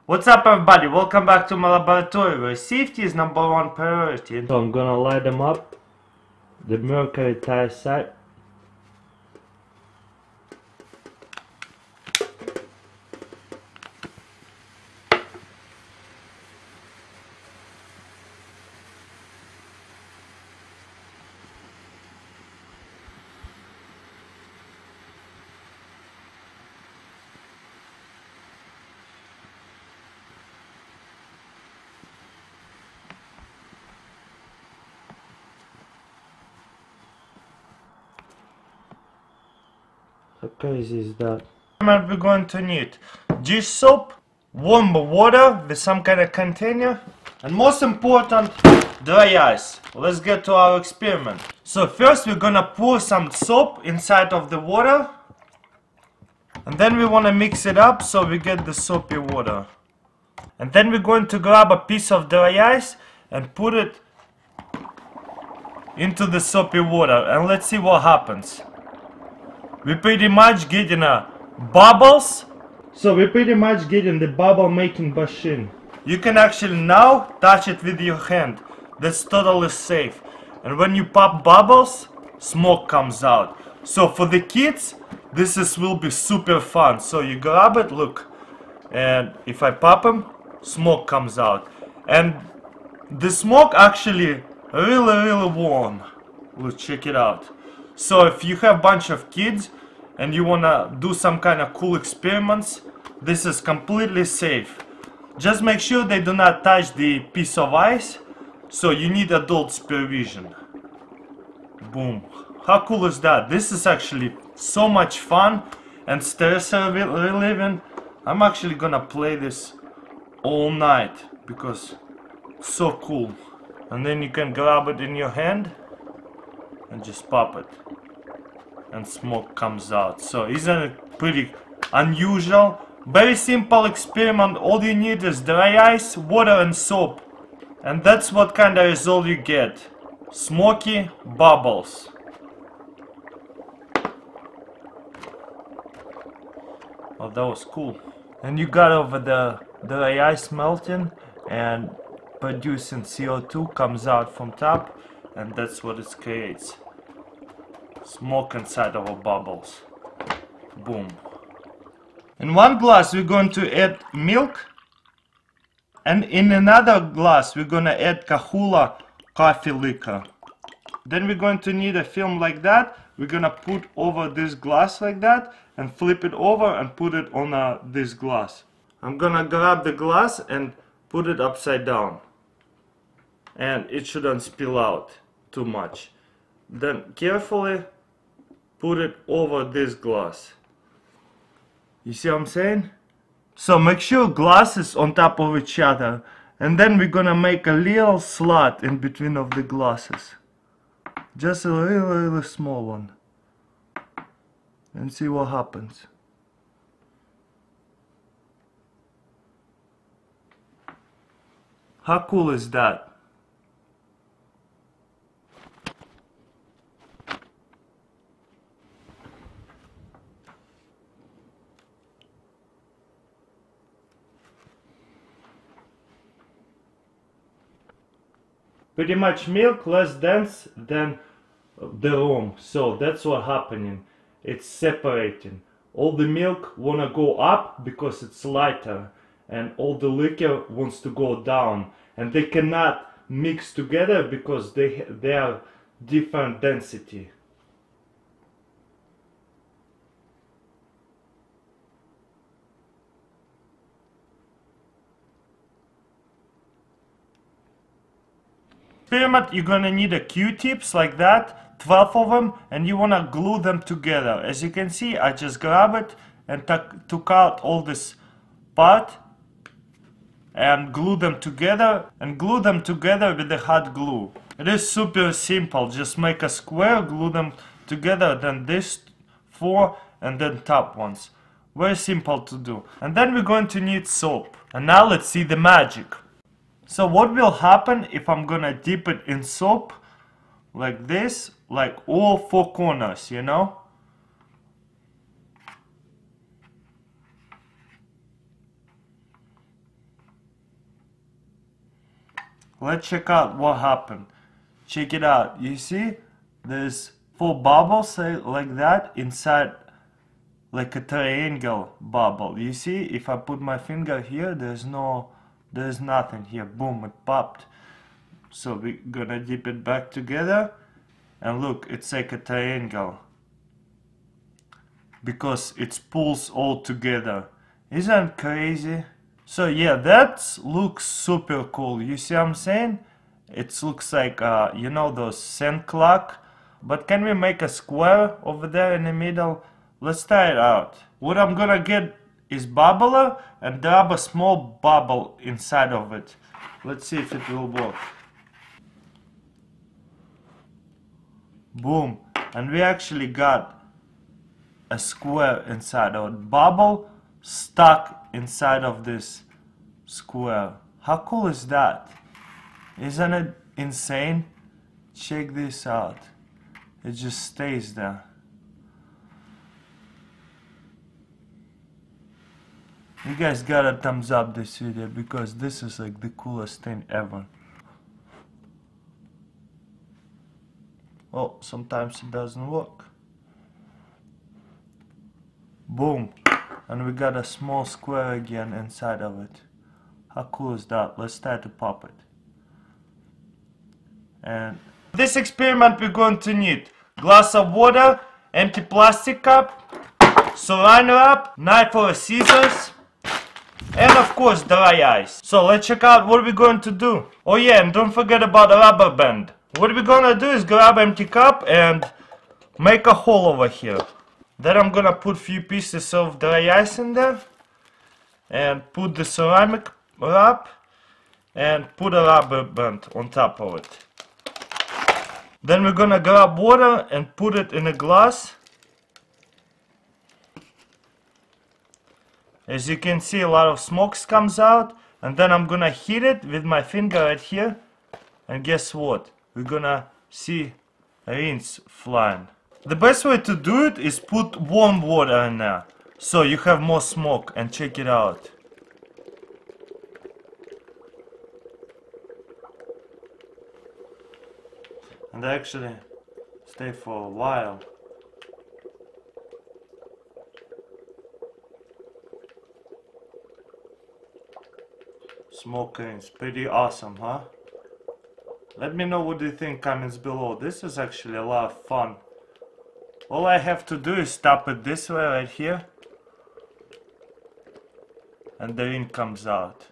What's up everybody, welcome back to my laboratory where safety is #1 priority. So I'm gonna light them up, the mercury tire side. How crazy is that? What we're going to need dish soap, warm water with some kind of container, and most important, dry ice. Let's get to our experiment. So first we're gonna pour some soap inside of the water, and then we want to mix it up so we get the soapy water. And then we're going to grab a piece of dry ice and put it into the soapy water, and let's see what happens. We pretty much getting bubbles. So we're pretty much getting the bubble making machine. You can actually now touch it with your hand. That's totally safe. And when you pop bubbles, smoke comes out. So for the kids, will be super fun. So you grab it, look, and if I pop them, smoke comes out. And the smoke actually really warm. Let's check it out. So if you have a bunch of kids and you wanna do some kind of cool experiments, this is completely safe. Just make sure they do not touch the piece of ice, so you need adult supervision. Boom. How cool is that? This is actually so much fun and stress relieving. I'm actually gonna play this all night because it's so cool. And then you can grab it in your hand and just pop it, and smoke comes out. So isn't it pretty unusual? Very simple experiment. All you need is dry ice, water and soap, and that's what kind of result you get. Smoky bubbles. Oh, that was cool. And you got over the dry ice melting and producing CO2 comes out from top, and that's what it creates. Smoke inside of our bubbles. Boom. In one glass we're going to add milk, and in another glass we're gonna add Kahula coffee liquor. Then we're going to need a film like that. We're gonna put over this glass like that and flip it over and put it on this glass. I'm gonna grab the glass and put it upside down, and it shouldn't spill out too much. Then carefully put it over this glass. You see what I'm saying? So make sure glass is on top of each other, and then we're gonna make a little slot in between of the glasses. Just a really small one. And see what happens. How cool is that? Pretty much milk less dense than the room, so that's what's happening. It's separating. All the milk wanna go up because it's lighter, and all the liquor wants to go down, and they cannot mix together because they are different density. Experiment, you're gonna need a Q-tips like that, 12 of them, and you wanna glue them together. As you can see, I just grab it and took out all this part and glue them together, with the hot glue. It is super simple. Just make a square, glue them together, then this 4 and then top ones. Very simple to do. And then we're going to need soap. And now let's see the magic. So what will happen if I'm gonna dip it in soap like this, like all 4 corners, you know? let's check out what happened. Check it out. You see, there's 4 bubbles like that inside, like a triangle bubble. You see, if I put my finger here, there's nothing here. Boom, it popped. So we're gonna dip it back together, and look, it's like a triangle because it pulls all together. Isn't it crazy? So yeah, that looks super cool. You see what I'm saying? It looks like, you know, those sand clock. But can we make a square over there in the middle? Let's try it out. What I'm gonna get is bubbler and grab a small bubble inside of it. Let's see if it will work. Boom. And we actually got a square inside of it. Bubble stuck inside of this square. How cool is that? Isn't it insane? Check this out. It just stays there. You guys gotta thumbs up this video because this is like the coolest thing ever. Well, sometimes it doesn't work. Boom. And we got a small square again inside of it. How cool is that? Let's try to pop it. And this experiment we're going to need glass of water, empty plastic cup, saran wrap, knife or scissors, and of course dry ice. So let's check out what we're going to do. Oh yeah, and don't forget about the rubber band. What we're gonna do is grab empty cup and make a hole over here. Then I'm gonna put few pieces of dry ice in there and put the ceramic wrap and put a rubber band on top of it. Then we're gonna grab water and put it in a glass. As you can see, a lot of smoke comes out, and then I'm gonna heat it with my finger right here, and guess what? We're gonna see rings flying. The best way to do it is put warm water in there, so you have more smoke, and check it out. And they actually stay for a while. Smoke rings, pretty awesome, huh? Let me know what you think, comments below. This is actually a lot of fun. All I have to do is stop it this way right here, and the ring comes out.